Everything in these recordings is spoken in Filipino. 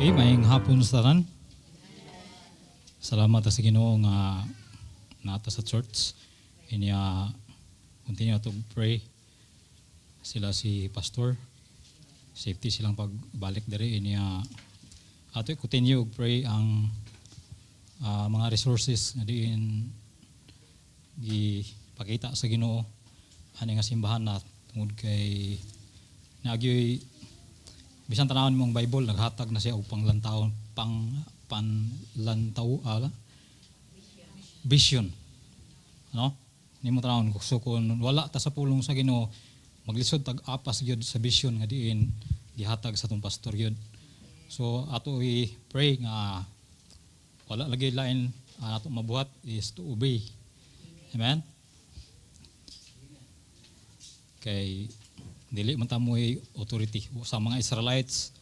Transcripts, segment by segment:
Okay, maayong hapon sa tanan. Salamat sa Ginoo nga nata sa church. Inya continue to pray. Sila si pastor. Safety silang pagbalik diri inya ato continue pray ang mga resources nga diin gipakita sa Ginoo ani nga simbahan na tungod kay nagyoy bisan tanawon mong Bible naghatag na siya og panlantaw vision, no? Nimo tanawon so kung wala ta sa pulong sa Ginoo maglisod tag apas gyud sa vision nga diin gihatag sa tong pastor gyud. So ato i-pray nga wala lagi lain ato mabuhat is to obey. Amen. Kay dili man ta mo'y authority sa mga Israelites,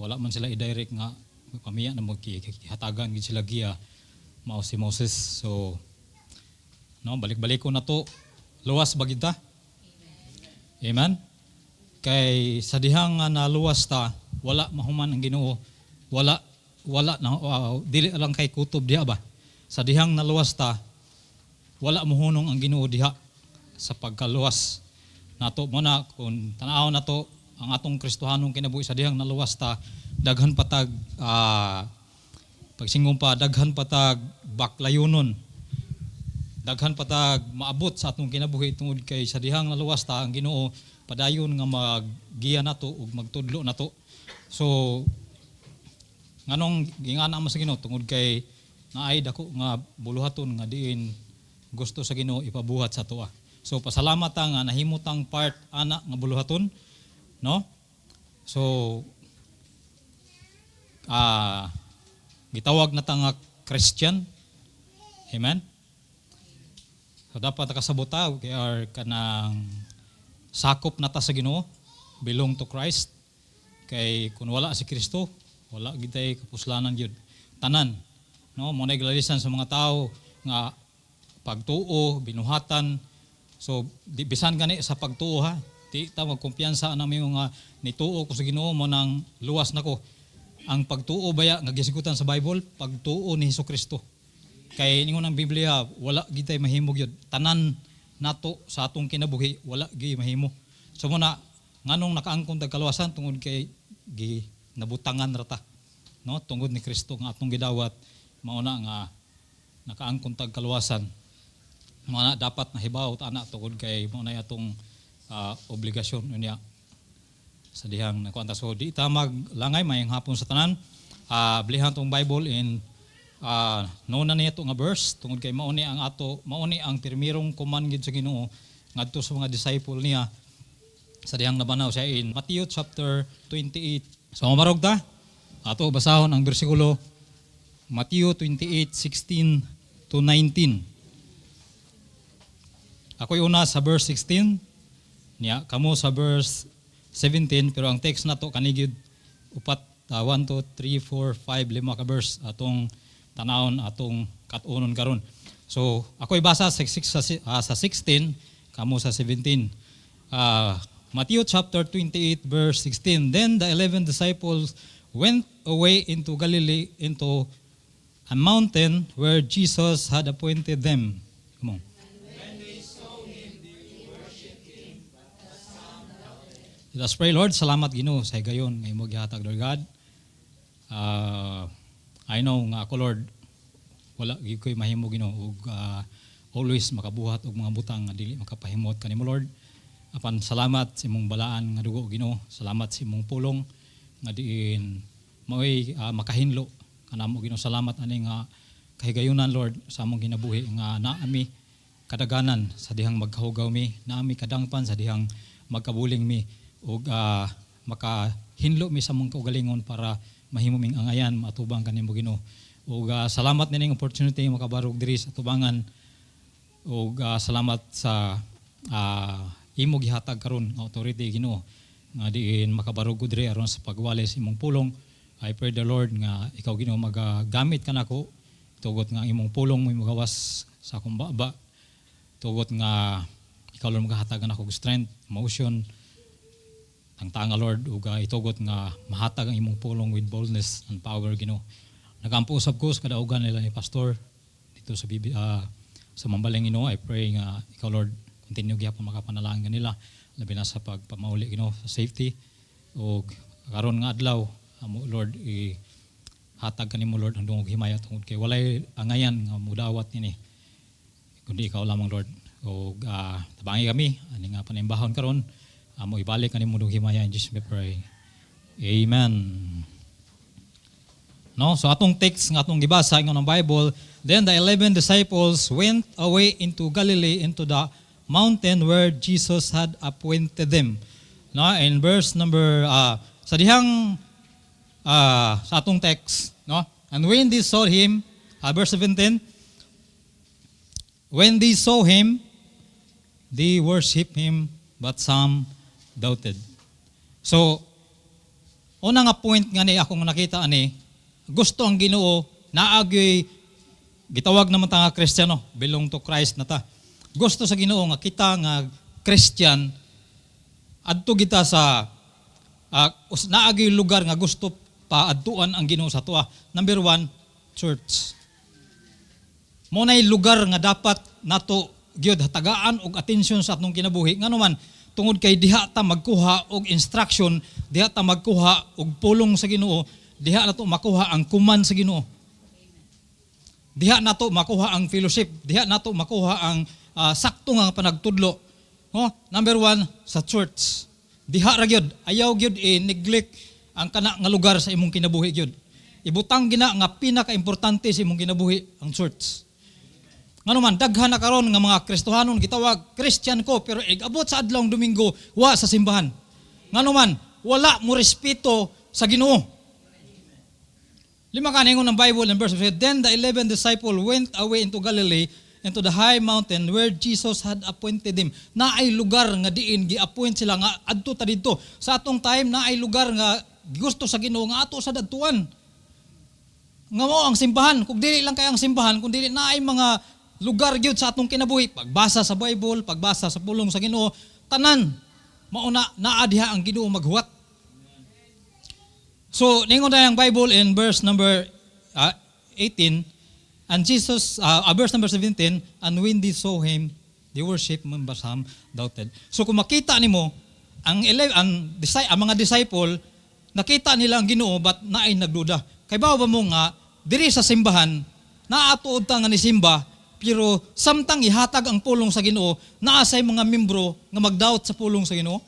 wala man sila i-direct nga pamiya na maghihatagan gid sila giya mao si Moses. So no, balik-balik ko na to luwas ba gid ta? Amen. Kay sa dihang nga naluwas ta wala mahuman ang Ginoo, wala na dili lang kay kutob diha ba, sa dihang naluwas ta wala mohunong ang Ginoo diha sa pagkaluwas nato mo na kung tanaw nato ang atong Kristohanong kinabuhi sa dihang naluwas ta daghan patag pagsingong pa daghan patag baklayonon, daghan patag maabot sa atong kinabuhi tungod kay sa dihang naluwas ta ang Ginoo padayon nga maggiya nato ug magtudlo nato. So nganong gingana mo sa Ginoo tungod kay naay dako nga buluhaton nga diin gusto sa Ginoo ipabuhat sa tuwa. So pasalamat ta nga nahimutang part ana nga buluhaton, no? So gitawag na ta nga Christian. Amen. So dapat kasabot ta kay kanang sakop na ta sa Ginoo, belong to Christ. Kay kung wala si Kristo, wala gid tay kapuslanan gyud. Tanan, no? Mo naglalisan sa mga tao nga pagtuo, binuhatan. So di bisan gani sa pagtuo ha, di ta magkumpiyansa na may mga nituo ko sa Ginoo mo nang luwas nako. Ang pagtuo baya nga gisigutan sa Bible, pagtuo ni Hesukristo. Kay ningon ang Biblia, wala gid tay mahimo gyud. Tanan nato sa atong kinabuhi wala gyud mahimo. So muna nganong nakaangkon tag kaluwasan tungod kay nabutangan rata, no? Tungod ni Kristo nga atong gidawat mao na nga nakaangkon tag kaluwasan. Mga dapat nahibaw ta ana tungod kay mo na atong obligasyon niya sa dihang nakuanta. So di ta maglangay mayang hapon sa tanan. Blihan tong Bible in nona niya to nga verse tungod kay mao ni ang pirmirong command gid sa Ginoo ngadto sa mga disciple niya sa dihang nabanaw siya in Matthew chapter 28. So mamarog ta ato basahon ang bersikulo Matthew 28:16 to 19. Ako'y una sa verse 16, niya, kamo sa verse 17, pero ang text na to kanigid upat, 1, 2, 3, 4, 5, 5 ka verse atong tanawon atong katunon karon. So ako'y basa sa 16, kamo sa 17. Matthew chapter 28 verse 16. Then the 11 disciples went away into Galilee into a mountain where Jesus had appointed them. Come on. Let us pray. Lord, salamat Ginoo sa higayon nga imo gihatag, Lord God. I know nga ako, Lord, wala gyud koy mahimo Ginoo ug always makabuhat og mga butang nga dili makapahimot kanimo, Lord. Apan salamat sa imong balaan nga dugo Ginoo. Salamat sa imong pulong nga diin maoy makahinlo kanamo Ginoo. Salamat ani nga kahigayunan, Lord, sa among ginabuhi nga naami kadaganan sa dihang magkahugaw mi, naami kadangpan sa dihang magkabuling mi ug makahinlo mi sa mong kaugalingon para mahimo ming angayan matubang kanimo Ginoo. Ug salamat nining opportunity makabarog diri sa tubangan ug salamat sa imo gihatag karon nga authority Ginoo nga diin makabarog diri aron sa pagwali sa imong pulong. I pray the Lord nga ikaw Ginoo magagamit kanako tugot nga imong pulong mo magawas sa akong baba, tugot nga ikaw lang magahatag nako og strength, motion, tangtanga Lord ug itugot nga mahatag ang imong pulong with boldness and power Ginoo. Nagampo usab ko sa kadaugan nila ni pastor dito sa sa Mambaleng Ginoo. I pray nga ikaw Lord continue gyapon makapanalangin kanila labi na sa pagpamauli Ginoo sa safety ug karon nga adlaw amo Lord hatag kanimo Lord ang dungog himaya tungod kay walay angayan nga mudawat nini kundi ikaw lamang Lord ug tabangi kami ani nga panimbahon karon amo ibalik kanimo dungog himaya in Jesus we pray. Amen. No, so atong text nga atong gibasa ng Bible, then the 11 disciples went away into Galilee into the mountain where Jesus had appointed them. No, in verse number sa dihang sa atong text, no? And when they saw him, verse 17, when they saw him, they worshiped him, but some doubted. So, una nga point nga ni akong nakita ani, gusto ang Ginoo naagyoy gitawag naman ta nga Kristiyano, belong to Christ na ta. Gusto sa Ginoo nga kita nga Christian adto kita sa naagyoy lugar nga gusto paadtuan ang Ginoo sa tuwa. Number 1, church. Mo nay lugar nga dapat nato gyud hatagaan og atensyon sa atong kinabuhi. Nganuman tungod kay diha ta magkuha og instruction, diha ta magkuha og pulong sa Ginoo, diha nato makuha ang kuman sa Ginoo. Diha nato makuha ang fellowship, diha nato makuha ang sakto nga panagtudlo. No? Number 1 sa church. Diha ra gyud, ayaw gyud neglect ang kana nga lugar sa imong kinabuhi gyud. Ibutang gina nga pinaka-importante sa imong kinabuhi ang church. Nganuman daghan na karon nga mga Kristohanon gitawag Christian ko pero abot sa adlawng Domingo wa sa simbahan. Nganuman wala mo respeto sa Ginoo. Lima kaningon ng Bible in verse 8, then the 11 disciples went away into Galilee, into the high mountain where Jesus had appointed them. Naay lugar nga diin gi-appoint sila nga adto ta didto. Sa atong time naay lugar nga gusto sa Ginoo nga ato sa dadtuan. Nga mo ang simbahan, kung dili lang kay ang simbahan, kung dili naay mga lugar gyud sa atong kinabuhi, pagbasa sa Bible, pagbasa sa pulong sa Ginoo, tanan mauna naa diha ang Ginoo maghuwat. So, ningon tayo ang Bible in verse number 18, and Jesus, verse number 17, and when they saw him, they worshiped him, but some doubted. So, kung makita nimo ang mga disciple, nakita nila ang Ginoo, but naay nagduda. Kay ba mo nga, diri sa simbahan, naatuod ta nga ni simba, pero samtang ihatag ang pulong sa Ginoo, naasay mga membro nga magdoubt sa pulong sa Ginoo.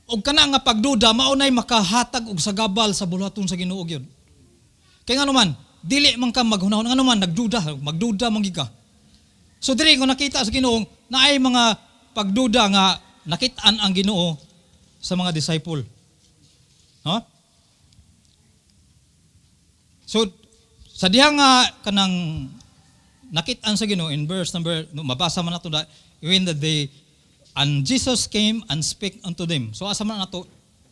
Og kana nga pagduda maunay makahatag og sagabal sa buluhaton sa Ginoo gyud. Kay ngano man dili man ka maghunahon ngano man magduda man ka. So diri ko nakita sa Ginoo naay mga pagduda nga nakit-an ang Ginoo sa mga disciple. No? So sa diha nga kanang nakit-an sa Ginoo in verse number mabasa man nato when the day and Jesus came and spake unto them. So asa man nato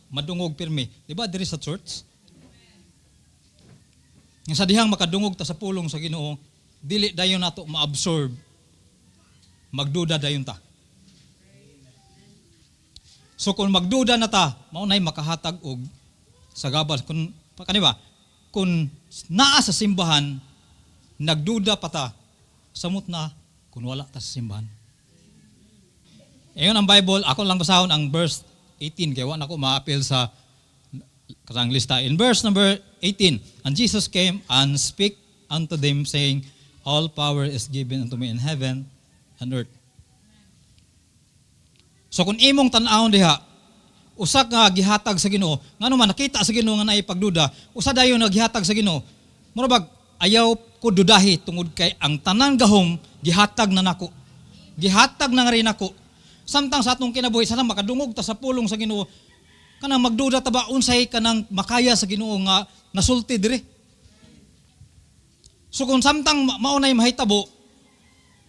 madungog pirmi. Di ba diri sa church? Nga sa dihang makadungog ta sa pulong sa Ginoo, dili dayon nato ma-absorb. Magduda dayon ta. So kung magduda na ta, maunay makahatag og sagabal kun kaniba kung naa sa simbahan nagduda pa ta, samot na kung wala ta sa simbahan. Ayon ang Bible, ako lang basahon ang verse 18 kaya wala ako ma-appeal sa karang lista. In verse number 18, and Jesus came and spake unto them saying, all power is given unto me in heaven and earth. So kung imong tan-awon diha, usa nga gihatag sa Ginoo, ngano man nakita sa Ginoo nga naay pagduda, usa dayon naghihatag sa Ginoo. Murag ayaw ko dudahi tungod kay ang tanan gahom gihatag na nako. Gihatag na nga rin ako. Samtang sa atong kinabuhi sana makadungog ta sa pulong sa Ginoo kanang magduda ta ba unsay kanang makaya sa Ginoo nga nasulti dire. So kung samtang maunay mahitabo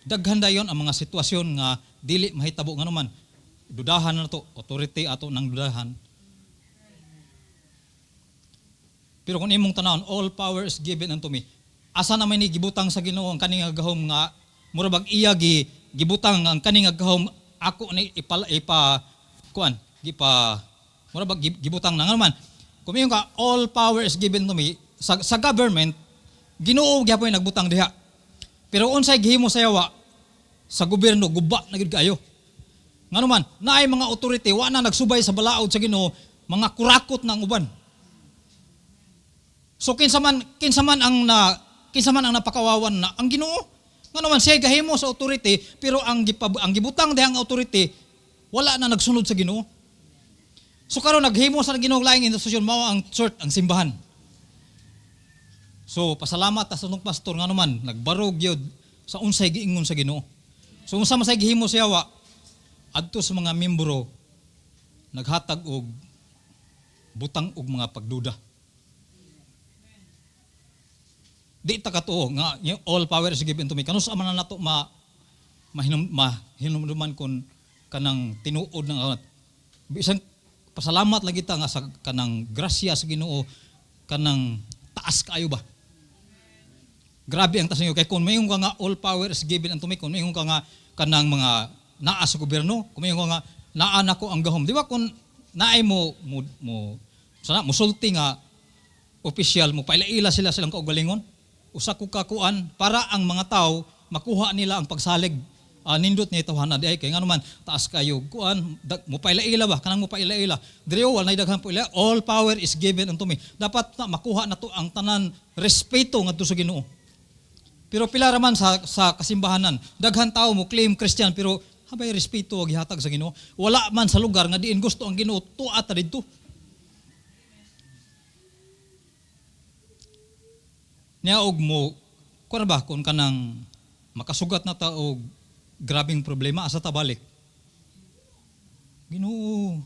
daghan dayon ang mga sitwasyon nga dili mahitabo ngano man dudahan na to authority ato nang dudahan. Pero kung imong tanawon all power is given unto me. Asa na may ni gibutang sa Ginoo ang kaning gahom nga murag iya gibutang ang kaning gahom ako ni kuan mura ba gibutang na nga naman kung mayon ka all power is given to me sa government Ginoo gyapon nagbutang diha pero unsay gihimo sa yawa sa gobyerno guba na gid kayo nganuman naay mga authority wa na nagsubay sa balaod sa Ginoo mga kurakot ng uban so kinsa man ang napakawawan na ang Ginoo nganuman siya gahimo sa authority pero ang gibutang diha ang authority wala na nagsunod sa Ginoo. So karon naghimo sa Ginoo laing institusyon mao ang church, ang simbahan. So pasalamat ta sa atong pastor nganuman nagbarog gyud sa unsay giingon sa Ginoo. So unsa man say gihimo siya wa adto sa mga membro naghatag og butang og mga pagduda. Di ta katuo nga all power is given to me. Kanus man nato mahinumduman kon kanang tinuod ng bisan pasalamat lagi ta nga sa kanang grasya sa Ginoo kanang taas kaayo ba. Grabe ang taas niyo kay kun mayong ka nga all power is given unto me kun mayong ka nga kanang mga naa sa gobyerno kun mayong ka nga naa nako ang gahom di ba kun naay mo sana musulti nga opisyal mo pailaila sila silang kaugalingon usa ko kakuan para ang mga tao makuha nila ang pagsalig nindot ni tawhana di ay kay nganuman taas kayo kuan mo pailaila ba kanang mo pailaila diri wal nay daghan paila all power is given unto me dapat na makuha nato ang tanan respeto ngadto sa Ginoo pero pila raman sa kasimbahanan daghan tao mo claim Christian pero habay respeto og gihatag sa Ginoo wala man sa lugar nga diin gusto ang Ginoo tuwa ta didto niya og mo kuan ba kun kanang makasugat na ta og grabing problema asa ta balik. Ginoo,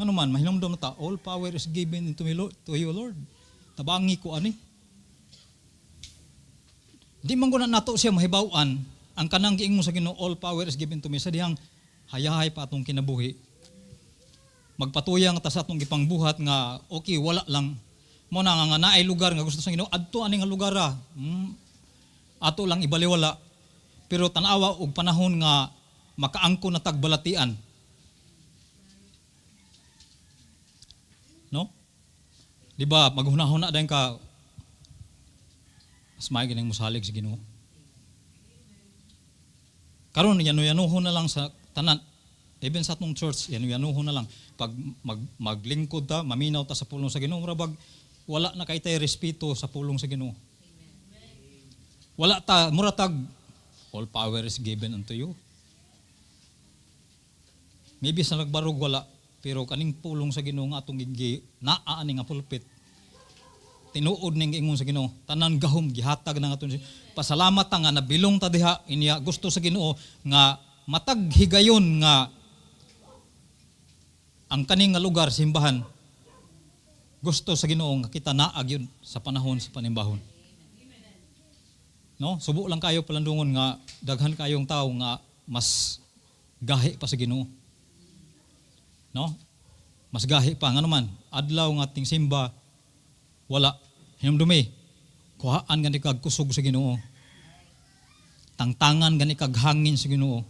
nganuman mahinumdum na ta all power is given into me Lord, to you Lord. Tabangi ko ani. Di man guna nato siya mahibaw-an ang kanang giingon sa Ginoo all power is given to me sa dihang hayahay pa atong kinabuhi. Magpatuyang ta sa atong gipangbuhat nga okay wala lang mo na nga naay lugar nga gusto sa Ginoo adto ani nga lugar ato lang ibaliwala pero tanawa og panahon nga makaangko na tagbalatian. No? Di ba maghunahuna dayon ka as may gining mosalig sa Ginoo. Karon yanu-yanuhon na lang sa tanan even sa atong church yanu-yanuhon na lang pag maglingkod ta maminaw ta sa pulong sa Ginoo murag wala na kay tay respeto sa pulong sa Ginoo. Wala ta muratag all power is given unto you. Maybe sa nagbarog wala, pero kaning pulong sa Ginoo nga atong naa ani nga pulpit. Tinuod ning ingon sa Ginoo, tanan gahom gihatag na aton pasalamat ta nga nabilong ta diha inya gusto sa Ginoo nga matag higayon nga ang kaning nga lugar simbahan. Gusto sa Ginoo nga kita naag yun sa panahon sa panimbahon. No, subo lang kayo palandungon nga daghan kayong tao nga mas gahi pa sa Ginoo. No? Mas gahi pa nga naman adlaw nga ating simba wala hinumdumi kuhaan gani kag kusog sa Ginoo. Tangtangan gani kag hangin sa Ginoo.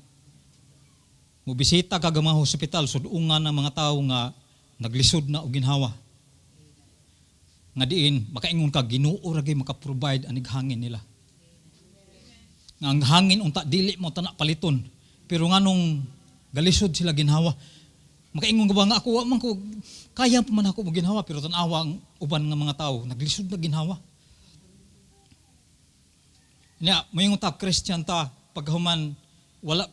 Mobisita kag mga hospital sudungan ng mga tao nga naglisod na og ginhawa. Nga diin makaingon kag Ginoo ra gyud maka-provide anig hangin nila. Nga ang hangin unta dili mo tanak paliton pero nganong galisod sila ginhawa makaingon ba nga ako man ko kaya pa man ako mo ginhawa pero tan-awa ang uban nga mga tao naglisod na ginhawa niya mayong ta Christian ta paghuman wala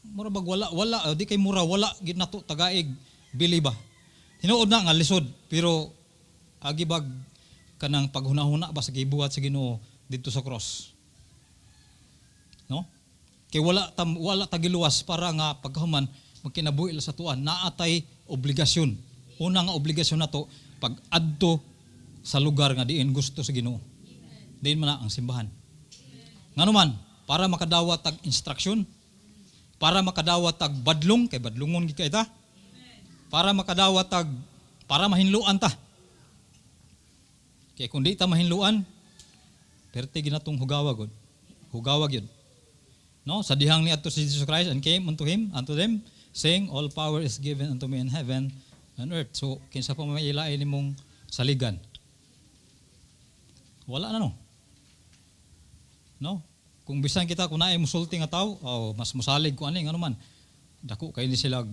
murabag wala di kay mura wala gid nato tagaig bili ba tinuod na nga lisod pero agibag kanang paghunahuna ba sa gibuhat sa Ginoo didto sa cross. No? Kay wala tagiluwas para nga pagkahuman magkinabuhi sa tuan naatay obligasyon. Una nga obligasyon nato pag adto sa lugar nga diin gusto sa Ginoo. Diin man ang simbahan. Nganuman para makadawat tag instruction, para makadawat tag badlong kay badlongon gid kay ta. Para makadawat tag para mahinluan ta. Kay kun di ta mahinluan perti ginatong hugawa gyud. No, sa dihang ni adto si Jesus Christ and came unto them saying, all power is given unto me in heaven and earth. So, kinsa pa mailain nimong saligan? Wala na, no? No? Kung bisan kita, kung naay musulti nga tao, mas musalig ko ani, ano man, dako kayo ni sila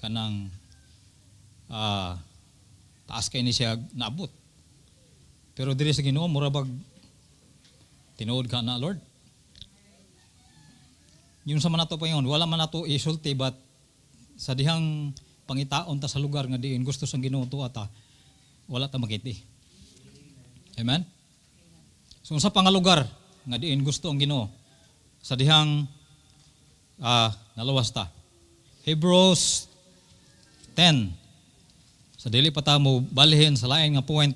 kanang taas kayo ni siya naabot. Pero diri sa Ginoo, murabag tinuod ka na, Lord. Yung sa manato pa yun, wala man nato isulti, but sa dihang pangitaon ta sa lugar nga diin gusto sang Ginoo to ata, wala ta makiti. Amen? So sa pangalugar nga diin gusto ang Ginoo, sa dihang nalawas ta. Hebrews 10. Sa dili pa ta mo balhin sa lain nga point,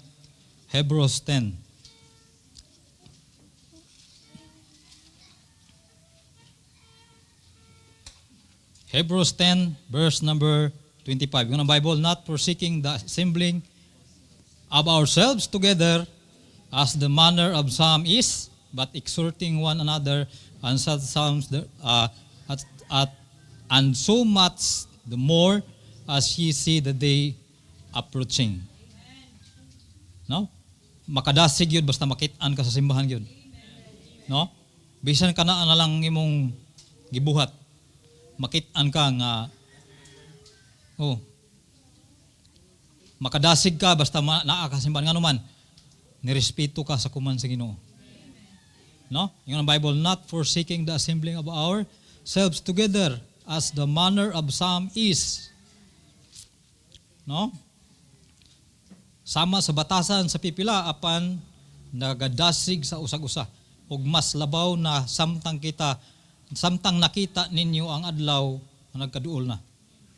Hebrews 10. Hebrews 10, verse number 25. Yung Bible, not forsaking the assembling of ourselves together as the manner of some is, but exhorting one another, and and so much the more as ye see the day approaching. No? Makadasig yun, basta makitaan ka sa simbahan yun. No? Bisan ka na lang imong gibuhat. Makitaan ka nga, makadasig ka, basta naa ka sa simbahan. Nga naman, nirespeto ka sa kuman sa Ginoo. No? Yung Bible, not forsaking the assembling of ourselves together as the manner of some is. No? Sama sa batasan sa pipila apan nagadasig sa usag-usa ug mas labaw na samtang nakita ninyo ang adlaw nga nagkaduol na.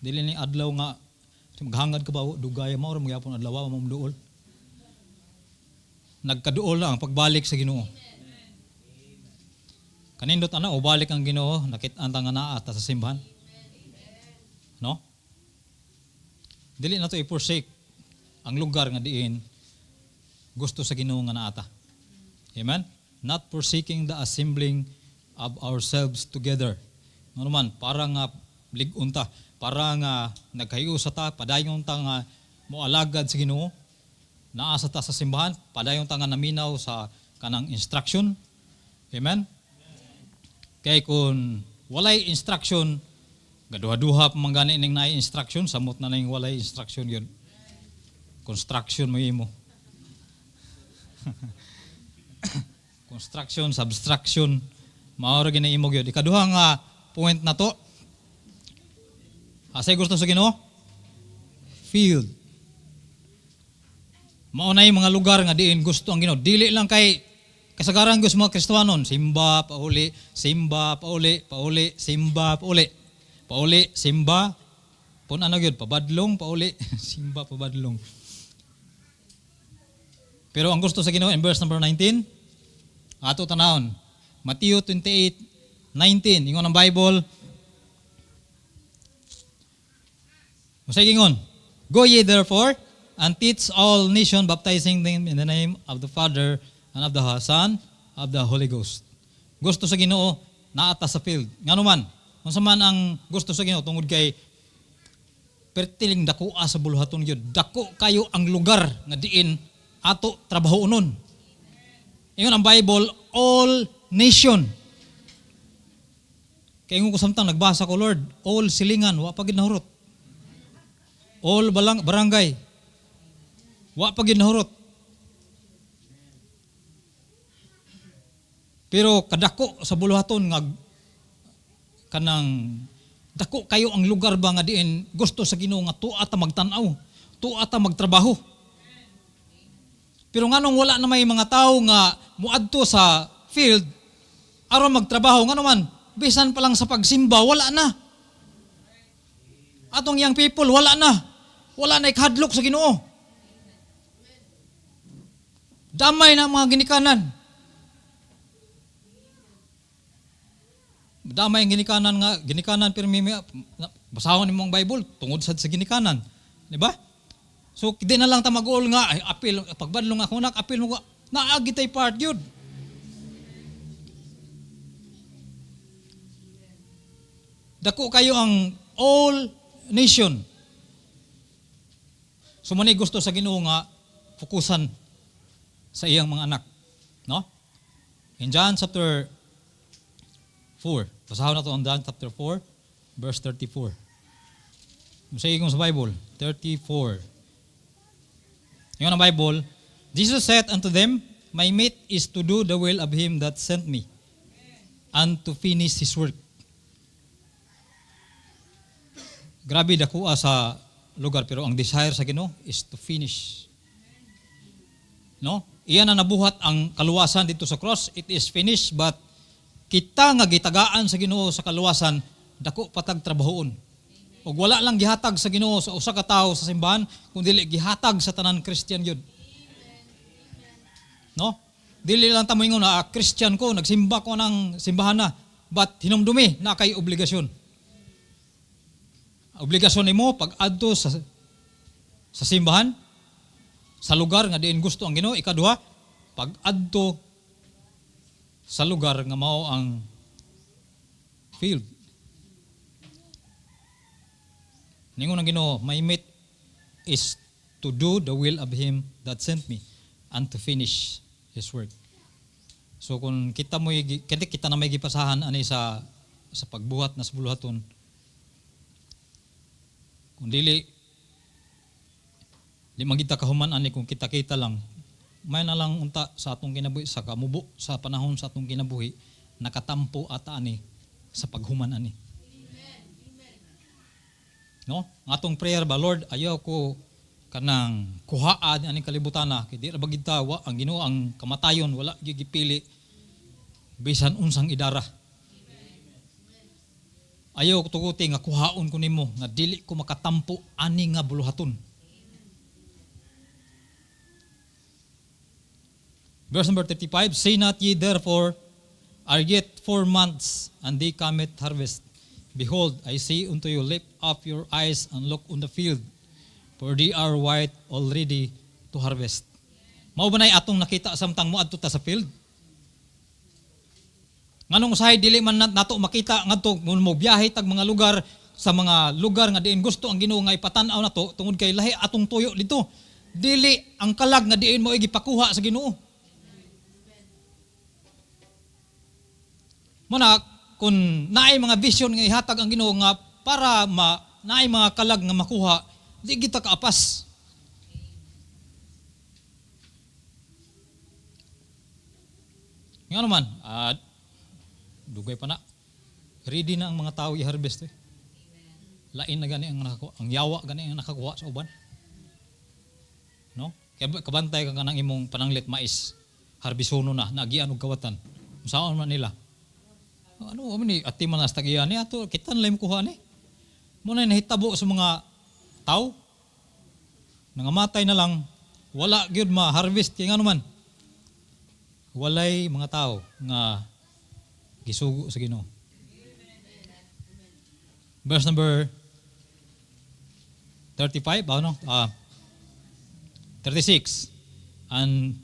Dili ni adlaw nga maghangad ka ba dugay mao ra magyapon adlaw mo duol. Nagkaduol na ang pagbalik sa Ginoo. Kanindot ana ubalik ang Ginoo, nakit-an ta nga naa ta sa simbahan. No? Dili na to i-forsake ang lugar nga diin gusto sa Ginoo nga naata. Amen? Not forsaking the assembling of ourselves together. Ano man, para nga ligon ta, para nga nagkahiyo sa ta, padayon ta nga moalagad sa Ginoo, naasa ta sa simbahan, padayon ta nga naminaw sa kanang instruction. Amen? Kaya kung walay instruction, gaduha-duha pa man gani ning naay instruction, samot na ning walay instruction yun. Construction mo imo. Construction, subtraction, mao ra gina imo gyud. Ikaduha nga point na to. Asay gusto sa Ginoo? Field. Mao na mga lugar nga diin gusto ang Ginoo. Dili lang kay kasagaran gusto mga Kristiyanon, simba pauli, simba pauli, pauli, simba pauli. Pauli, simba, pun ano gyud, pabadlong, pauli, simba pabadlong. Pero ang gusto sa Ginoo in verse number 19, ato tanawon, Matthew 28:19, ingon ang Bible. Usay gingon, go ye therefore and teach all nations, baptizing them in the name of the Father and of the Son of the Holy Ghost. Gusto sa Ginoo naata sa field. Ngano man, unsa man ang gusto sa Ginoo tungod kay pertiling dako sa buluhaton gyud. Dako kayo ang lugar nga diin ato trabahoon. Ingon ang Bible, all nation. Kaya ingon ko samtang nagbasa ko, Lord, all silingan, wa pa gid nahurot. All barangay, wa pa gid nahurot. Pero kadako sa buluhaton nga kanang dako kayo ang lugar ba nga diin gusto sa Ginoo nga tuwa ta magtan-aw, tuwa ta magtrabaho. Pero nganong wala na may mga tao nga muadto sa field aron magtrabaho, ngano man bisan pa lang sa pagsimba wala na. Atong young people wala na. Wala na ikadlok sa Ginoo. Damay na mga ginikanan. Damay ang ginikanan pero may basahon nimong Bible tungod sa ginikanan, di ba? So di na lang ta mag-uol nga ay apil pagbadlong ako nak apil mo naagi tay part yun. Dako kayo ang all nation. So man gusto sa Ginoo nga fokusan sa iyang mga anak, no? In John chapter 4, basahon na to ang John chapter 4, verse 34. Masaya kong sa Bible, 34. Yung ang Bible, Jesus said unto them, my meat is to do the will of him that sent me, and to finish his work. Grabe dakuha sa lugar, pero ang desire sa Ginoo is to finish. No? Iyan na nabuhat ang kaluwasan dito sa cross. It is finished, but kita nga gitagaan sa Ginoo sa kaluwasan, dako patag trabahoon. Ug wala lang gihatag sa Ginoo sa usa ka tawo sa simbahan, kundi gihatag sa tanan Christian yun. No? Dili lang ta moingon na Christian ko, nagsimba ko ng simbahan na, but hinumdumi na kay obligasyon. Obligasyon nimo pag adto sa simbahan, sa lugar nga diin gusto ang Ginoo. Ikaduha, pag adto sa lugar nga mao ang field. Ningon ang Ginoo, my meat is to do the will of him that sent me and to finish his work. So kung kita na may gipasahan ani sa pagbuhat na sa buluhaton, kung di magita kahuman ani kung kita lang, may na lang unta sa atong kinabuhi, sa kamubo sa panahon sa atong kinabuhi, nakatampo ata ani sa paghuman ani. No? Ang atong prayer ba, Lord, ayaw ko kanang kuhaan aning kalibutan na, kay di ra bagid ta ang Ginoo ang kamatayon, wala gigipili bisan unsang idara. Ayaw ko tuguti nga kuhaon ko nimo nga dili ko makatampo ani nga buluhaton. Verse number 35, say not ye therefore, are yet 4 months, and they cometh harvest. Behold, I say unto you, lift up your eyes and look on the field, for they are white already to harvest. Mao ba nay atong nakita samtang mo adto ta sa field? Nganong usahay dili man nato makita ngadto mo biyahe tag mga lugar sa mga lugar nga diin gusto ang Ginoo nga ipatan-aw nato tungod kay lahi atong tuyo dito. Dili ang kalag nga diin mo gipakuha sa Ginoo. Muna kung naay mga vision nga ihatag ang Ginoo nga para naay mga kalag nga makuha, di kita kaapas. Nga naman, dugay pa na. Ready na ang mga tao i-harvest. Lain na gani ang nakakuha. Ang yawa gani ang nakakuha sa uban. No? Kaya kabantay ka kanang imong pananglit mais. Harbisono na, nagian og kawatan. Saan man nila? Ano ni ati man nas tagian ni ato kita na lang kuha ni. Muna nahitabo sa mga tao. Nangamatay na lang, wala gyud ma-harvest kay ngano man. Walay mga tao nga gisugo sa Ginoo. Verse number 35, ano? 36. And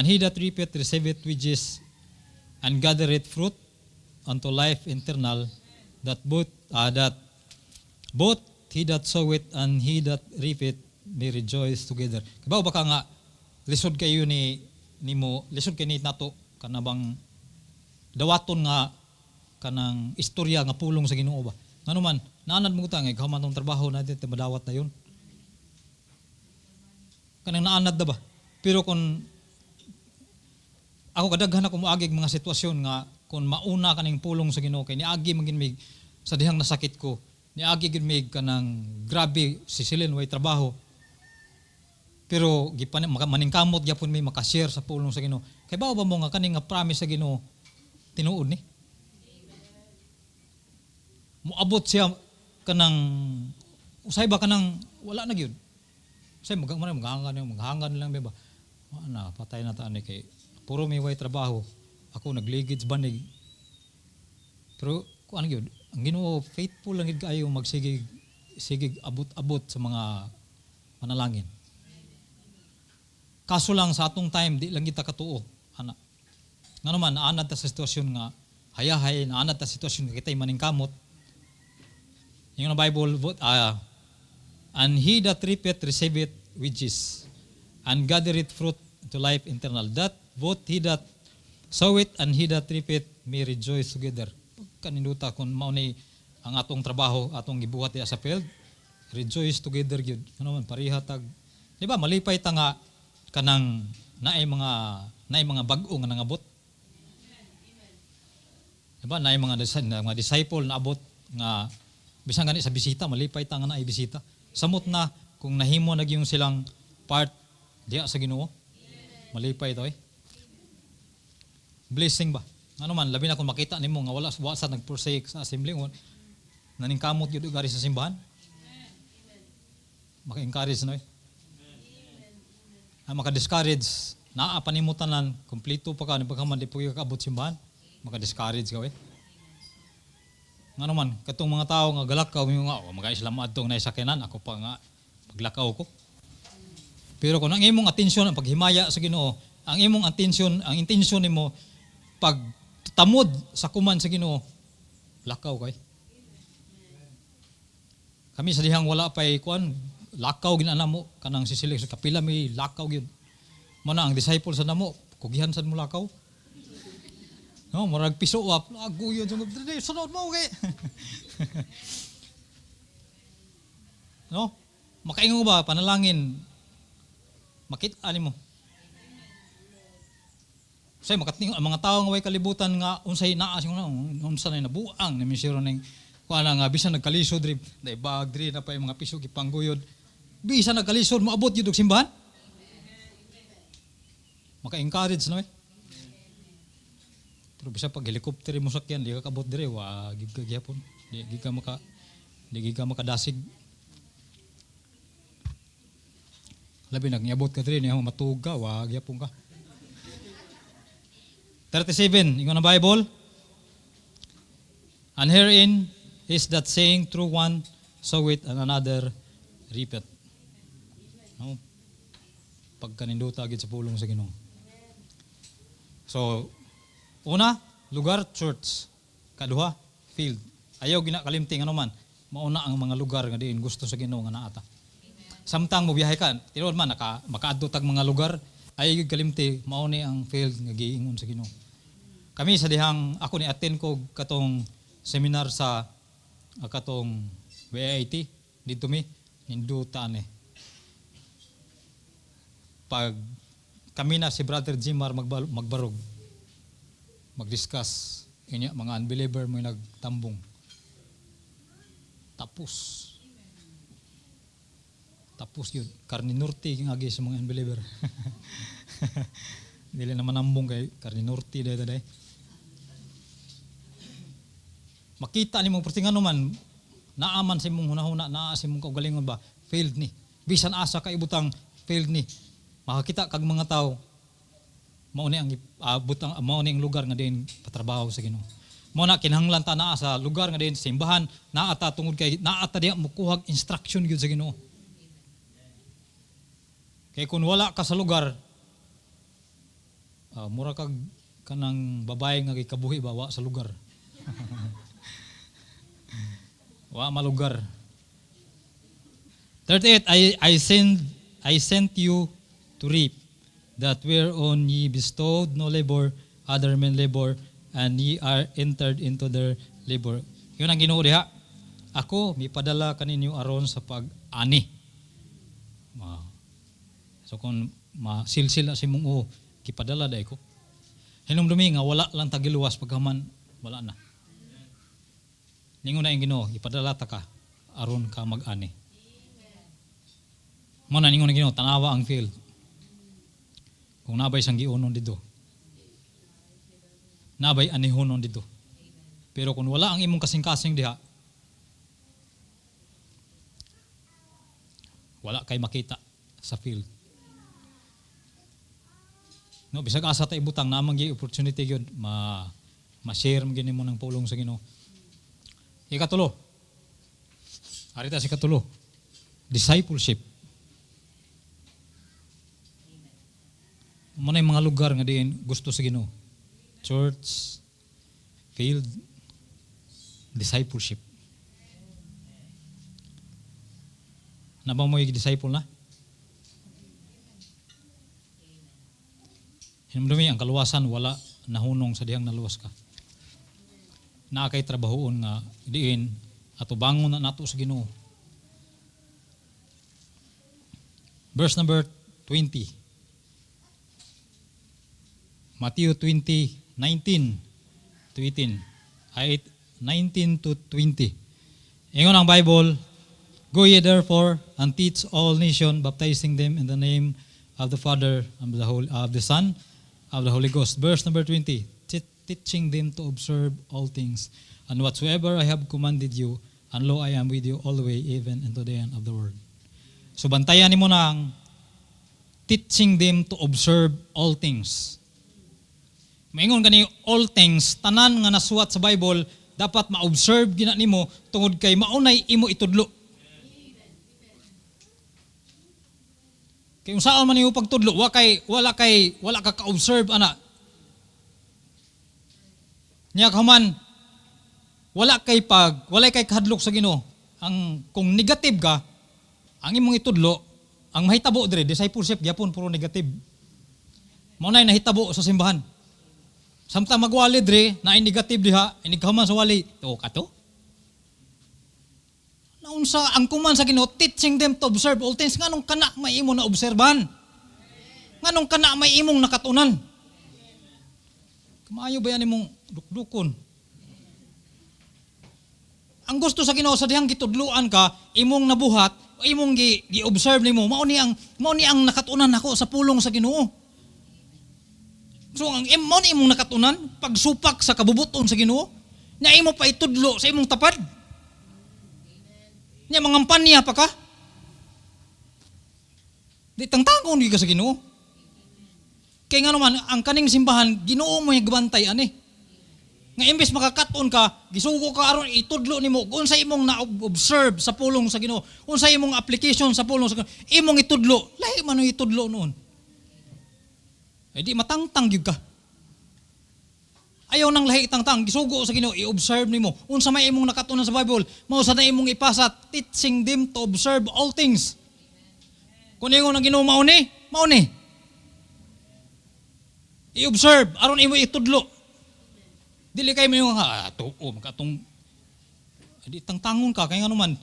he that reapeth receiveth wages, and gathereth fruit unto life eternal, that both he that soweth and he that reapeth may rejoice together. Kabaw baka nga lisod kayo nimo, lisod kay ni nato kanabang dawaton nga kanang istorya nga pulong sa Ginoo ba. Ngano man, naanad mo ta nga gahuman tong trabaho natin madawat na yun. Kanang naanad da ba? Pero kung ako kadaghan ako moagig mga sitwasyon nga kung mauna kaning pulong sa Ginoo kay niagi magin mig sa dihang nasakit ko, niagi gid mig kanang grabe sisilin way trabaho. Pero maningkamot gyapon may makashare sa pulong sa Ginoo. Kay bao ba mo nga kaning nga promise sa Ginoo tinuod ni? Moabot siya kanang usay ba kanang wala na gyud. Usay maghangan lang ba? Ana patay na ta ani kay puro may way trabaho. Ako nagligid banig. Pero kung ano gyud, ang Ginoo faithful lang gid kaayo magsigig abot-abot sa mga panalangin. Kaso lang sa atong time di lang kita katuo ana. Ngano man naanad ta sa sitwasyon nga hayahay, naanad ta sa sitwasyon nga kitay maningkamot. Yung na Bible, and he that reapeth receiveth wages, and gathereth fruit to life eternal. That both he that soweth and he that reapeth may rejoice together. Kaninduta kung mauni ang atong trabaho, atong gibuhat diya sa field, rejoice together gyud. Ano man pareha tag, di ba malipay ta nga kanang naay mga bag-o nga nangabot. Di ba naay mga disciple na abot nga bisan gani sa bisita, malipay ta nga naay bisita. Samot na kung nahimo na yung silang part diya sa Ginoo. Malipay to blessing ba? Ano man, labi na kung makita nimo nga wala sa nag-forsake sa assembly, naningkamot yun gari sa simbahan. Maka-encourage na maka-discourage, naapanimutan kompleto pa ka, pagkaman di po yung kaabot simbahan, maka-discourage ka Ano man, katong mga tao nga galakaw, yung nga, mag-islam adtong naisakinan, ako pa nga, paglakaw ko. Pero kung ang imong atensyon, ang paghimaya sa Ginoo, ang imong atensyon, ang intensyon nimo pag tamod sa kuman sa Ginoo, lakaw kay. Kami sa dihang wala pay kuan, lakaw ginana mo kanang sisilik sa kapila may lakaw gyud. Mo na ang disciple sa namo, kugihan sad mo lakaw. No, murag piso up, lago yun sunod mo kay. No? Makaingon ba panalangin makita ani mo. Say makating ang mga tawo nga way kalibutan nga unsay naa sing unsa na nabuang ni misiro ning kuana nga bisan nagkalisod diri dai bag diri na pay mga piso gipangguyod. Bisan nagkalisod moabot gyud og simbahan. Maka-encourage no Pero bisa pag helicopter mo sakyan di ka kabot diri wa gid ka gyapon. Di ka makadasig. Labi nagniabot ka diri niya matuga wa gyapon ka. 37, ingon ang Bible. And herein is that saying, true one soweth and another reapeth. No? Pagkaninduta agad sa pulong sa Ginoo. So, una, lugar, church. Kaduha, field. Ayaw ginakalimting ano man. Mauna ang mga lugar nga diin gusto sa Ginoo nga naata. Samtang mo biyahe ka, tinuod man makaadto tag mga lugar, ay kalimti mauni ang field nga giingon sa Ginoo. Kami sa dihang ako ni attend ko katong seminar sa katong WIT dito mi hinduta ni. Pag kami na si Brother Jimar magbarog. Mag-discuss inya mga unbeliever mo nagtambong. Tapos yun, karninurti yung agi sa mga unbeliever. Dili naman nambong kay karninurti dahil. Makita ni mong pertingano man, naaman sa mong hunahuna, naa sa mong kaugalingon ba, failed ni. Bisan asa ka ibutang failed ni. Makakita kag mga tao, mauni ang mauni ang lugar nga din patrabaho sa Ginoo. Mao na kinahanglan ta naa sa lugar nga din simbahan, naa ta tungod kay naa ta diha mukuhag instruction gyud sa Ginoo. Kay kun wala ka sa lugar, mura kag kanang babae nga gikabuhi ba wa sa lugar. Wa malugar. 38 I sent you to reap that whereon ye bestowed no labor, other men labor, and ye are entered into their labor. Yun ang Ginoo diha. Ako mipadala kaninyo aron sa pag-ani. So kung masilsil si mong kipadala day ko. Hinumdumi nga wala lang tagiluwas pagkaman wala na. Ningon na yung Ginoo, ipadala ta ka aron ka mag-ani. Mo na ningon na Ginoo, tanawa ang field. Kung nabay sang giunon dito. Nabay anihonon dito. Pero kung wala ang imong kasing-kasing diha, wala kay makita sa field. No, bisag asa ta ibutang namang gi opportunity gyud ma-share mo gini mo ng pulong sa Ginoo. Ikatulo. Arita si katulo. Discipleship. Muna yung mga lugar nga diin gusto sa Ginoo. Church, field, discipleship. Na ba mo'y disciple na? Hinumdumi ang kaluwasan wala nahunong sa dihang naluwas ka. Na kay trabahoon nga diin ato bangon na nato sa Ginoo. Verse number 20. Matthew 20:19 to 18. Ay 19 to 20. Ingon ang Bible, "Go ye therefore and teach all nations, baptizing them in the name of the Father, of the Son, of the Holy Ghost." Verse number 20. "Teaching them to observe all things, and whatsoever I have commanded you, and lo, I am with you always, even unto the end of the world." So bantayan nimo nang teaching them to observe all things. Maingon gani all things, tanan nga nasuwat sa Bible, dapat ma-observe gina nimo tungod kay maunay imo itudlo. Kay unsaon man nimo pagtudlo, wala ka ka-observe ana. Nya kaman wala kay kahadlok sa Ginoo. Ang kung negative ka, ang imong itudlo, ang mahitabo dire discipleship gyapon puro negative. Mao nay nahitabo sa simbahan. Samtang magwali dire na negative diha, inigkaman sa wali, to kato. Naunsa ang kuman sa Ginoo, teaching them to observe all things, nganong kana may imo na obserbahan. Nganong kana may imong nakatunan. Kamayo ba yan imong dukdukon? Ang gusto sa Ginoo sa dihang gitudluan ka, imong nabuhat, imong gi-observe nimo, mao ni ang nakatunan nako sa pulong sa Ginoo. So ang mao ni imong nakatunan pagsupak sa kabubuton sa Ginoo, nya imo pa itudlo sa imong tapad. Nya mangampanya pa ka? Di tangtangon gyud ka sa Ginoo. Kay nga naman, ang kaning simbahan, Ginoo mo yung gabantay, ani. Nga imbes makakaton ka, gisugo ka aron itudlo nimo, kung sa imong na-observe sa pulong sa Ginoo, kung sa imong application sa pulong sa Ginoo, imong itudlo, lahi man yung itudlo noon. Ay di matangtang gyud ka. Ayaw nang lahi tangtang, gisugo sa Ginoo, i-observe nimo. Unsa may imong nakatunan sa Bible, mao sa na imong ipasa, teaching them to observe all things. Kung ingon ang Ginoo mao ni, i-observe, aron imo itudlo. Dili kay mo yung tuo makatong di tangtangon ka kay nganuman.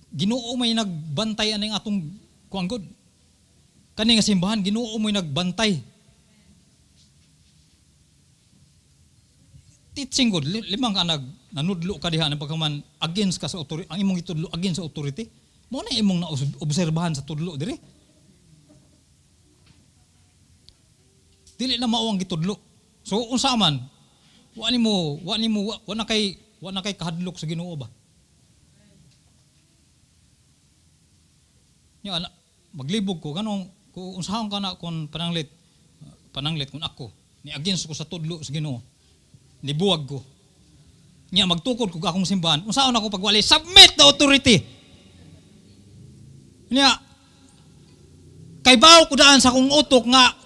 Ginoo may nagbantay aning atong kuanggod. Kani nga simbahan, Ginoo may nagbantay. Teaching god, limang ka nanudlo ka diha ng pagkaman against ka sa authority, ang imong itudlo against sa authority. Mo na imong naobserbahan sa tudlo diri. Dili na mao ang gitudlo. So unsa man, wa na kay kahadlok sa Ginoo ba? Nya ana maglibog ko kanong kung unsaon ka na kon pananglit kun ako ni against ko sa tudlo sa Ginoo. Nibuwag ko. Nya magtukod ko akong simbahan. Unsaon ako pagwali? Submit the authority. Nya kay bawo ko daan sa akong utok nga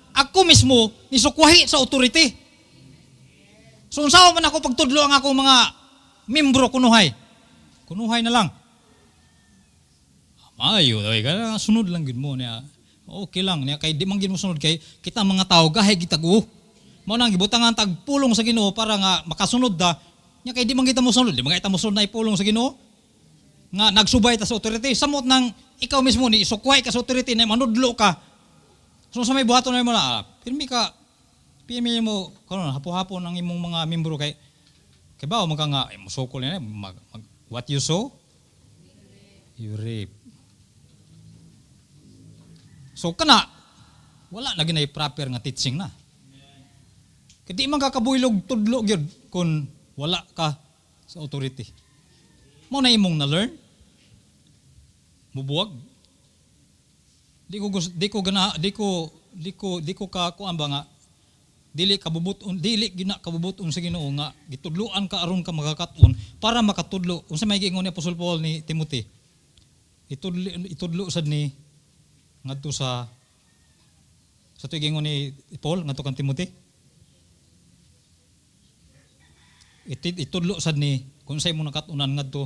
ako mismo nisukwahi sa authority. So unsaon man ako pagtudlo ang akong mga membro kunuhay. Kunuhay na lang. Mayo oy kana sunod lang gid mo niya. Okay lang niya kay di man gid mo sunod kay kita mga tao gahay gitago. Mao nang gibutangan tagpulong sa Ginoo para nga makasunod da. Nya kay di man kita mo sunod, di man kita mo sunod na ipulong sa Ginoo. Nga nagsubay ta sa authority samot nang ikaw mismo ni isukway ka sa authority na manudlo ka. So sa may buhaton na mo na, pirmi mo, hapo-hapon ang imong mga membro kay ba, magka nga, musukol yan, what you sow, you reap. So kana, wala na ginay proper nga teaching na. Kaya di man kakabuylog tudlo gyud kung wala ka sa authority. Mo na imong na-learn, mubuwag. Di ko ka kuan ba nga dili gina kabubuton sa Ginoo nga gitudloan ka aron ka makakaton para makatudlo unsa may giingon ni Apostol Paul ni Timothy itudlo sad ni ngadto sa tuig giingon ni Paul ngadto kan Timothy itudlo sad ni kung sa imong nakatunan ngadto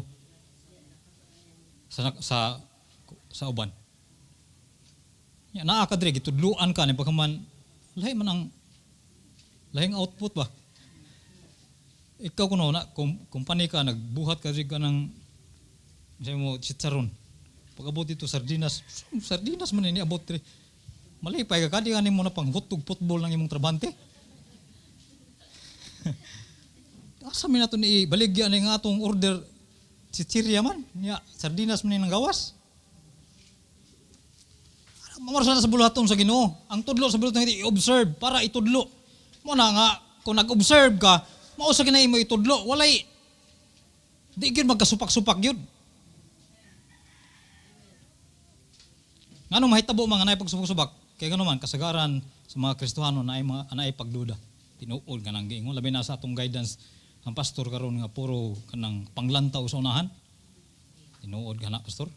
sa uban. Ya naa ka diri gitudluan ka ni pagkaman lahi man ang lahing output ba. Ikaw kuno na company ka nagbuhat ka diri ka ng say mo chicharon. Pag-abot dito sardinas man ni abot diri. Malipay ka kadi ani mo na pang hutog football ng imong trabante. Asa mi nato ni baligya ni nga atong order chichirya man nya sardinas man ni nang gawas. Mamarsa na sa bulaton sa Ginoo. Ang tudlo sa bulaton i-observe para itudlo. Mo na nga kung nag-observe ka, mao sa kinay mo itudlo, walay di gyud magkasupak-supak gyud. Ngano mahitabo mga anay pagsubak-subak? Kay gano man kasagaran sa mga Kristiyano na ay mga anay pagduda. Tinuod ka nang giingon labi na sa atong guidance ang pastor karon nga puro kanang panglantaw sa unahan. Tinuod ka na pastor.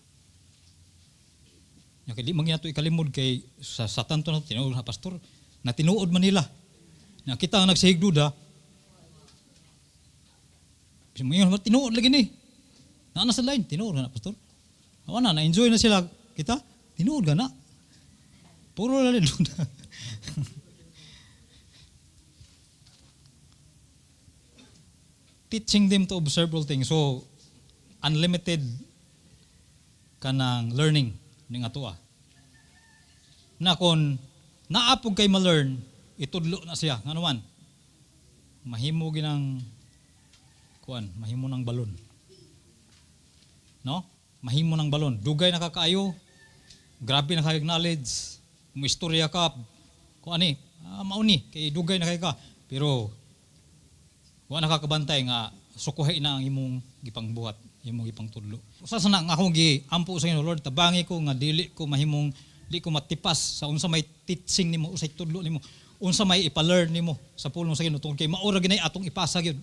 Nya kay di man ginato ikalimod kay sa tanto na tinuod na pastor na tinuod man nila. Na kita ang nagsihigduda. Mingon tinuod lagi ni. Na sa line tinuod na pastor. Awa na enjoy na sila kita. Tinuod ka na. Puro lang duda. Teaching them to observe all things. So, unlimited kanang learning ning ato na kon naapog kay ma-learn itudlo na siya ngano man mahimo ginang mahimo ng balon no mahimo ng balon dugay na kakaayo grabe na kay knowledge mo istorya ka ani mauni kay dugay na kay ka pero wa nakakabantay nga sukuhay na ang imong gipangbuhat imong ipang tudlo. Usa sa nga akong giampo sa Ginoo Lord tabangi ko nga dili ko mahimong di ko matipas sa unsa may teaching nimo usay tudlo nimo unsa may ipa-learn nimo sa pulong sa Ginoo tungod kay maura ginay atong ipasa gyud.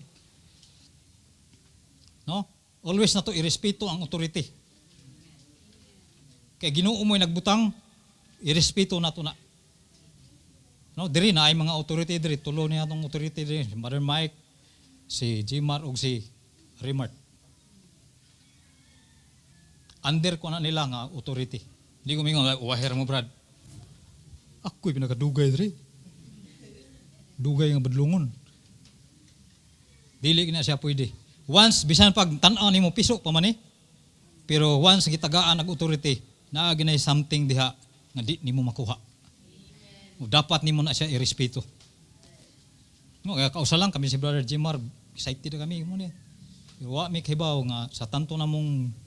No? Always na to irespeto ang authority. Kay Ginoo mo'y nagbutang irespeto nato na. No, diri na ay mga authority diri tulo ni atong authority diri si Mother Mike, si Jimar ug si Remart. Under ko na nila nga authority. Hindi ko mingon, wahir mo brad. Ako'y pinakadugay diri. Dugay nga badlungon. Dili na siya pwede. Once, bisan pag tan-aw nimo piso pa man pero once gitagaan ang authority, naa ginay something diha nga di nimo makuha. O dapat nimo na siya irespeto. No, kaya kausa lang kami si Brother Jimar, excited na kami mo ni. Pero wa mi kahibaw nga sa tanto na mong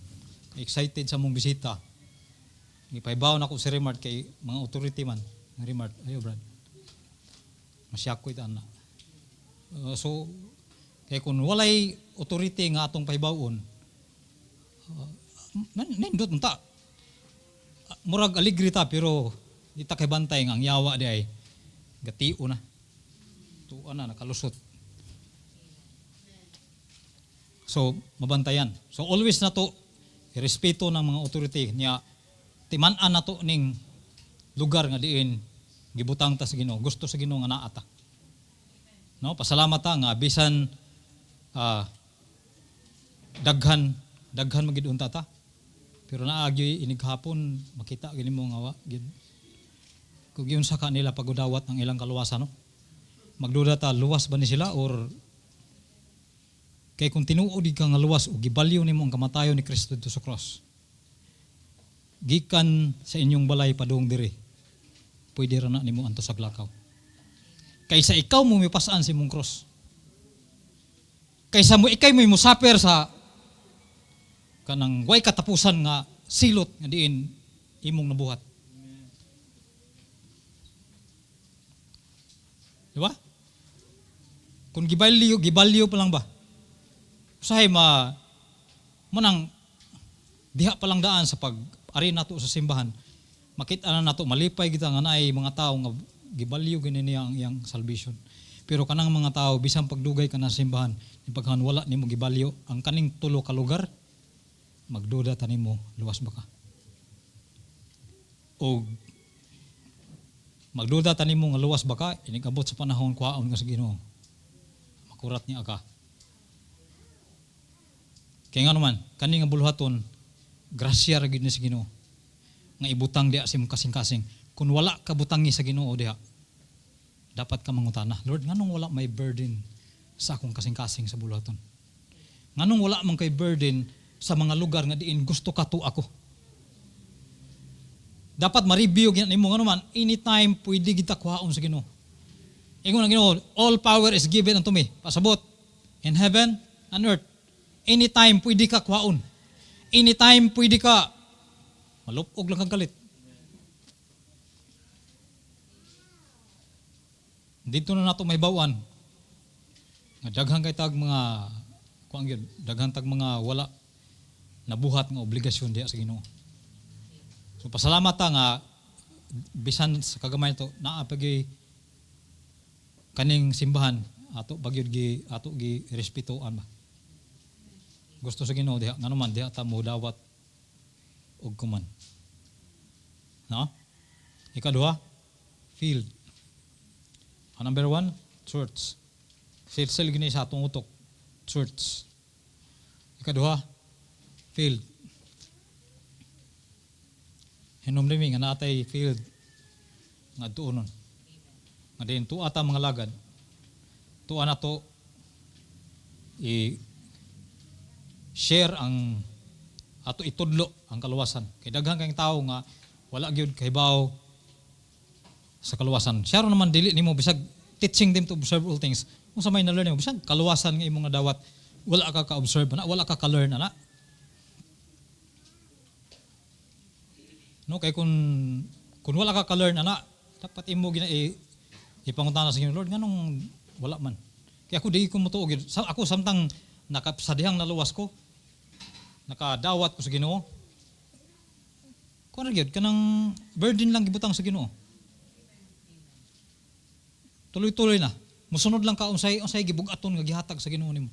excited sa mong bisita. Ipaibaw na ko si Remart kay mga authority man. Remart, ayo brad. Masyakoy ta na. So kay kun walay authority nga atong pahibawon, nindot ta. Murag aligri ta pero di ta kay bantay nga ang yawa di ay gatio na. Tuan na nakalusot. So mabantayan. So always na to respeto ng mga authority niya timan-an nato ning lugar nga diin gibutang ta sa Ginoo gusto sa Ginoo nga naa ta no pasalamat ta nga bisan daghan magid unta ta pero naagi inig hapon makita gini mo nga gid kung yun sa kanila pagudawat ng ilang kaluwasan no magduda ta luwas ba ni sila or kay kung tinuod ka nga luwas o gibalyo nimo ang kamatayon ni Kristo dito sa cross. Gikan sa inyong balay padung diri. Pwede ra na nimo anto sa glakaw. Kaysa ikaw mo mipasaan sa imong cross. Kaysa mo ikay mo musaper sa kanang way katapusan nga silot nga diin imong nabuhat. Di ba? Kung gibalyo pa lang ba? Usahay manang diha pa lang daan sa pag-ari nato sa simbahan. Makita na nato malipay kita nga naay mga tao nga gibalyo gini niya ang iyang salvation. Pero kanang mga tao bisan pagdugay ka na sa simbahan, paghan wala nimo gibalyo ang kaning tulo ka lugar, magduda ta nimo luwas ba ka? O magduda ta nimo nga luwas ba ka? Inigabot sa panahon kuhaon nga sa Ginoo. Makurat niya ka. Kaya nga naman, kani nga buluhaton, grasya ra gyud ni sa Ginoo nga ibutang diha sa imong kasing-kasing. Kung wala ka butangi sa Ginoo diha, dapat ka mangutana, Lord, nganong wala may burden sa akong kasing-kasing sa buluhaton? Nganong wala man kay burden sa mga lugar nga diin gusto ka to ako? Dapat ma-review gyud nimo ngano man, anytime pwede kita kuhaon sa Ginoo. Ingon ang Ginoo, all power is given unto me. Pasabot in heaven and earth. Anytime pwede ka kuhaon. Anytime pwede ka malupog lang kang galit. Dito na nato may bawaan. Nga daghang kay tag mga kuan gyud, daghang tag mga wala nabuhat nga obligasyon diha sa Ginoo. So pasalamat ta nga bisan sa kagamay to naa pagi kaning simbahan ato bagyod gi respetuan ba. Gusto sa Ginoo diha ngano man diha ta mo dawat og kuman. No? Ikaduha, field. Number 1, church. Silsil gini sa atong utok, church. Ikaduha, field. Hinom nimi nga natay field nga tuonon. Nga din tuwa ta mga lagad. Tuwa na to i-share ang ato itudlo ang kaluwasan. Kay daghang kang tawo nga wala gyud kahibaw sa kaluwasan. Share naman dili nimo bisag teaching them to observe all things. Kung sa may na-learn mo, bisag kaluwasan nga imong dawat wala ka ka-observe ana, wala ka ka-learn ana. No, kay kung wala ka ka-learn ana, dapat imo gina ipangutana sa Ginoo, Lord, nganong wala man. Kaya ako di ko motuog. Ako samtang nakasadihang naluwas ko, nakadawat ko sa Ginoo. Kuno gyud kanang burden lang gibutang sa Ginoo. Tuloy-tuloy na. Musunod lang ka unsay gibug-aton nga gihatag sa Ginoo nimo.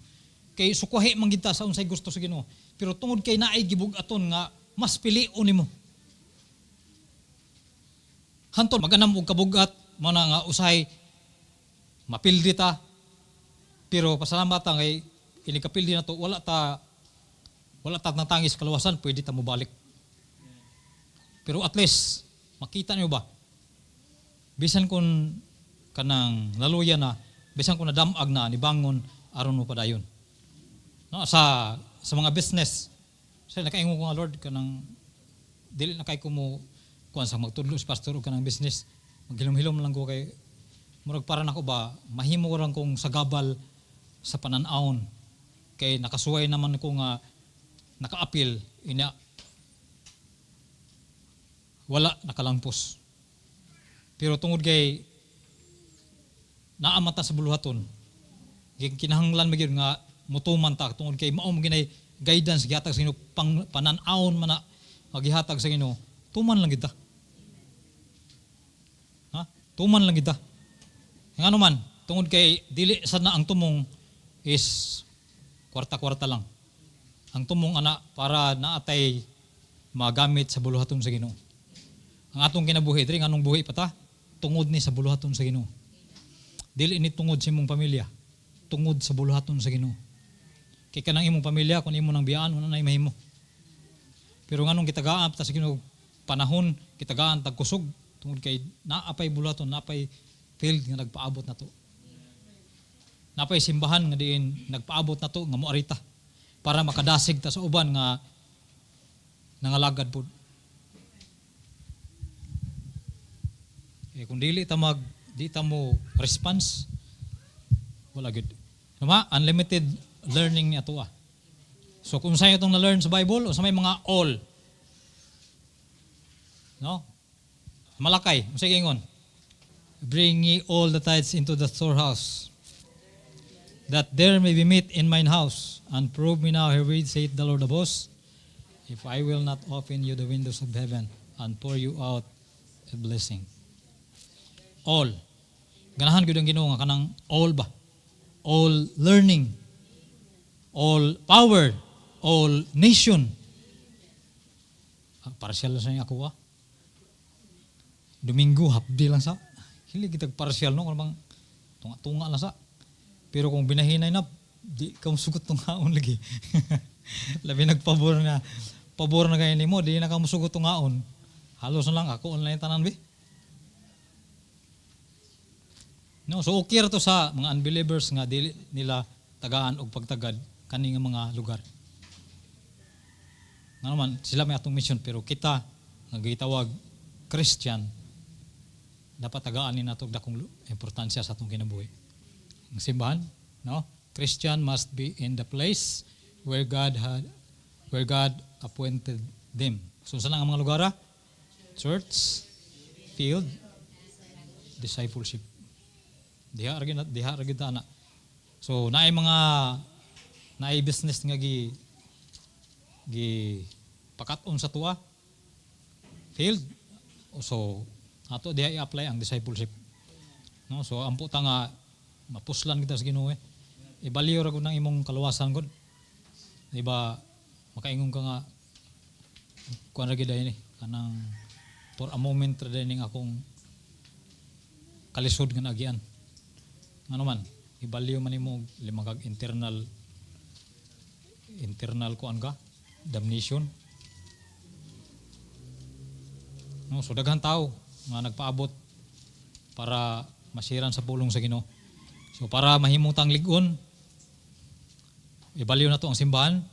Kay sukwahi man gid ta sa unsay gusto sa Ginoo. Pero tungod kay naay gibug-aton nga mas pilion nimo. Hantod maganam og kabugat mo na nga usay mapildi ta. Pero pasalamat ta kay ini kapildi na to wala ta natangis kaluwasan, pwede ta mo balik. Pero at least makita niyo ba? Bisan kun kanang laluya na, bisan kun nadamag na nibangon aron mo padayon. No, sa mga business. Sa nakaingon ko nga Lord kanang dili na kay ko mo kuan sa magtudlo sa pastor og kanang business. Maghilom-hilom lang ko kay murag para nako ba mahimo ko lang kong sagabal sa panan-awon kay nakasuway naman ko nga naka-appeal ina wala nakalangpos. Pero tungod kay naamata sa buluhaton, kinahanglan magyud nga mutuman ta tungod kay mao ginay guidance gihatag sa Ginoo panan-awon man na gihatag sa Ginoo. Tuman lang kita. Ha? Tuman lang kita. Ngano man tungod kay dili sad na ang tumong is kwarta-kwarta lang. Ang tumong ana para naatay magamit sa buluhaton sa Ginoo. Ang atong kinabuhi diri nganong buhi pa ta tungod ni sa buluhaton sa Ginoo. Dili ni tungod sa imong pamilya, tungod sa buluhaton sa Ginoo. Kay kanang imong pamilya kun imo nang biyaan una nay mahimo. Pero nganong gitagaan ta sa Ginoo panahon gitagaan tag kusog tungod kay naapay buluhaton, naapay field nga nagpaabot nato. Naapay simbahan nga diin nagpaabot nato nga moarita para makadasig ta sa uban nga nangalagad pud. Kung di ta mo response, wala good. Diba? Unlimited learning niya to . So kung sa'yo itong na-learn sa Bible, o sa may mga all, no? Malakay, sige ingon. Bring ye all the tithes into the storehouse, that there may be meat in mine house, and prove me now herewith, saith the Lord of hosts, if I will not open you the windows of heaven, and pour you out a blessing. All. Ganahan gyud ang Ginoo nga kanang all ba? All learning, all power, all nation. Partial sa ako . Domingo hapdi lang sa. Hili kitag partial no kanang tunga-tunga lang sa. Pero kung binahinay na di ka sugot tong haon lagi. Labi nagpabor na pabor na gaya nimo, di na ka musugot ngaon. Halos na lang ako online tanan bi. No, so okay ra to sa mga unbelievers nga dili nila tagaan og pagtagad kani nga mga lugar. Nga naman, sila may atong mission, pero kita, nga gitawag Christian, dapat tagaan ni nato dakong importansya sa atong kinabuhi. Ang simbahan, no? Christian must be in the place where God appointed them. So saan ang mga lugar? Church, field, discipleship. Diha ra gid ana. So naay business nga gi pakat-on sa tuwa field, so ato diha i-apply ang discipleship, no? So ampo ta nga mapuslan kita sa Ginoo, ibaliw ra gud nang imong kaluwasan gud, di ba? Makaingon ka nga kuan ra gid ni kanang for a moment ra dining akong kalisod nga nagian, ano man ibaliw man nimo limang kag internal kuan ka damnation. No, so daghan tao nga nagpaabot para masiran sa pulong sa Ginoo. So para mahimutang lig-on, ibaliw na to ang simbahan,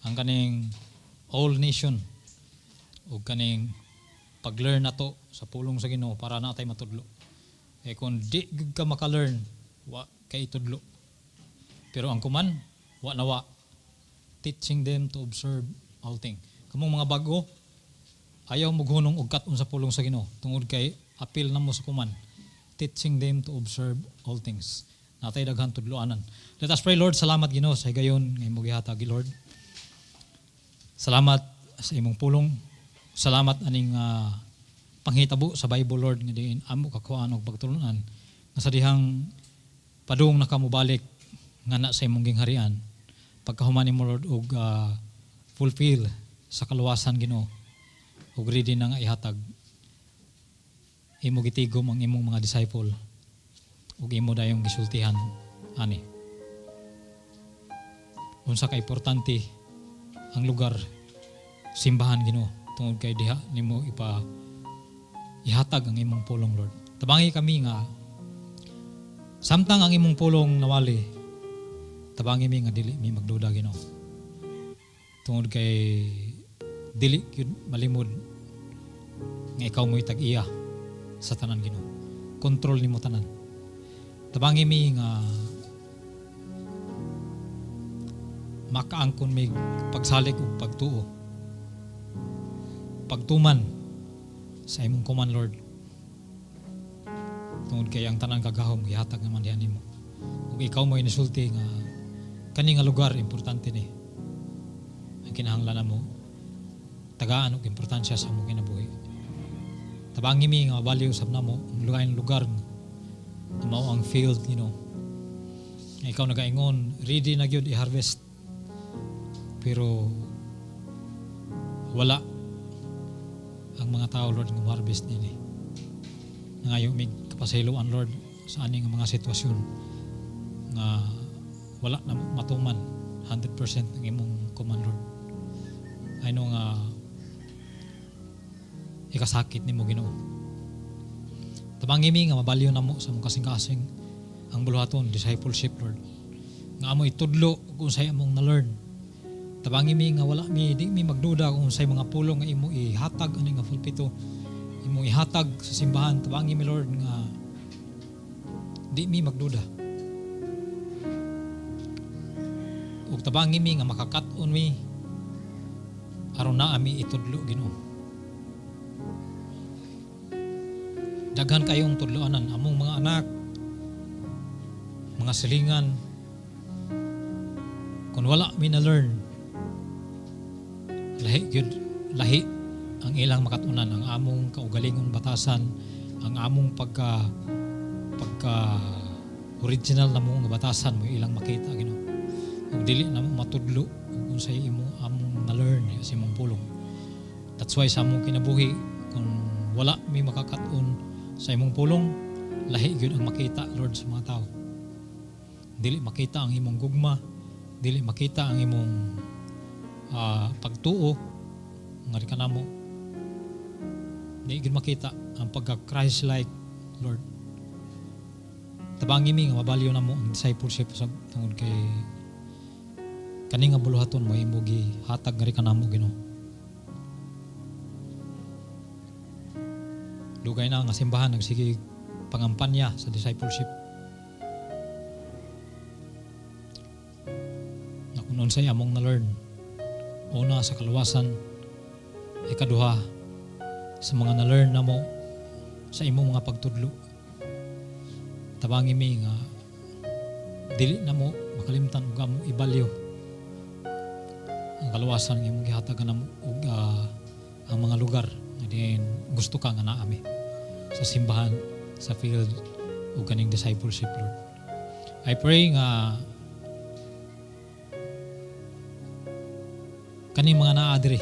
ang kaning all nation, o kaning pag-learn na to sa pulong sa Ginoo para natay matudlo. Kung di ka maka-learn, wa kay tudlo. Pero ang kuman, wa na wa, teaching them to observe all things. Kamong mga bago, ayaw mo gunong og kat-on sa pulong sa Ginoo tungod kay apil na mo sa kuman, teaching them to observe all things. Natay daghan tudloanan. Let us pray. Lord, salamat Ginoo sa higayon nga imong gihatag, Lord. Salamat sa imong pulong. Salamat aning panghitabo sa Bible, Lord, nga diin amo kakuhaan og pagtulunan nga sa dihang padung nakamubalik nga na sa imong gingharian. Pagkahuman nimo, Lord, og fulfill sa kaluwasan, Ginoo, ug ready na nga ihatag imo gitigom ang imong mga disciple ug imo dayong gisultihan ani. Unsa ka importante ang lugar simbahan, Ginoo, tungod kay diha nimo ihatag ang imong pulong, Lord. Tabangi kami nga samtang ang imong pulong nawali, tabangi mi nga dili mi magduda, Ginoo. Tungod kay dili gyud malimod nga ikaw mo'y tag-iya sa tanan, Ginoo. Kontrol nimo tanan. Tabangi mi nga makaangkon mi pagsalig ug pagtuo, pagtuman sa imong command, Lord. Tungod kay ang tanan kagahom gihatag naman diha nimo. Ug ikaw mo'y nasulti nga kani nga lugar importante ni. Ang kinahanglan namo tagaan og importansya sa among kinabuhi. Tabangi mi nga value sab namo ang lugar nga mao ang field, you know. Ikaw nagaingon ready na gyud i-harvest, pero wala ang mga tao, Lord, nga harvest nini. Nangayo mig kapasayloan, Lord, sa ani nga mga sitwasyon nga wala na matuman 100% ang imong command, Lord. I know nga ikasakit nimo, Ginoo. Tabangi mi nga mabalyo namo sa mong kasing-kasing ang buluhaton discipleship, Lord. Nga amo itudlo kung unsay among na-learn. Tabangi mi nga wala mi di mi magduda kung unsay mga pulong nga imo ihatag ani nga pulpito, imo ihatag sa simbahan. Tabangi mi, Lord, nga di mi magduda. Ug tabangi mi nga makakat-on mi aron na ami itudlo, Ginoo. Daghan kayong tudloanan among mga anak, mga silingan. Kung wala mi na-learn, lahi ang ilang makatunan, ang among kaugalingon batasan, ang among pagka original na mong batasan mo ilang makita, Ginoo. Ug dili na mo matudlo kung unsay imo among na-learn sa imong pulong. That's why sa among kinabuhi, kung wala mi makakaton sa imong pulong, lahi gyud ang makita, Lord, sa mga tao. Dili makita ang imong gugma, dili makita ang imong pagtuo, nga ka namo di gid makita ang pagka Christ-like, Lord. Tabangi mi nga mabalyo namo ang discipleship sa tungod kay kani nga buluhaton mo imugi hatag nga ka namo Ginoo. Dugay na nga simbahan nagsige pangampanya sa discipleship. Na kung unsay among na-learn, una sa kaluwasan, ikaduha sa mga na-learn na mo sa imong mga pagtudlo. Tabangi mi nga dili na mo makalimtan ug among ibalyo ang kaluwasan nga imong gihatagan namo ug ang mga lugar nga diin gusto ka nga naa mi sa simbahan, sa field ug kaning discipleship, Lord. I pray nga kaning mga naa diri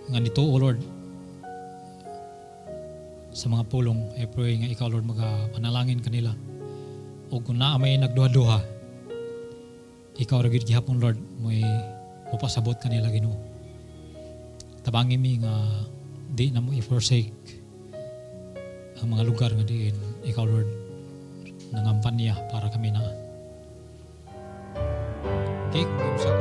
nga nituo, Lord, sa mga pulong, I pray nga ikaw, Lord, magapanalangin kanila. O kung naa may nagduha-duha, ikaw ra gyud gihapon, Lord, mo'y mapasabot kanila Ginoo. Tabangi mi nga di na mo i-forsake ang mga lugar nga diin ikaw, Lord, nangampanya para kami na. Okay, kung sa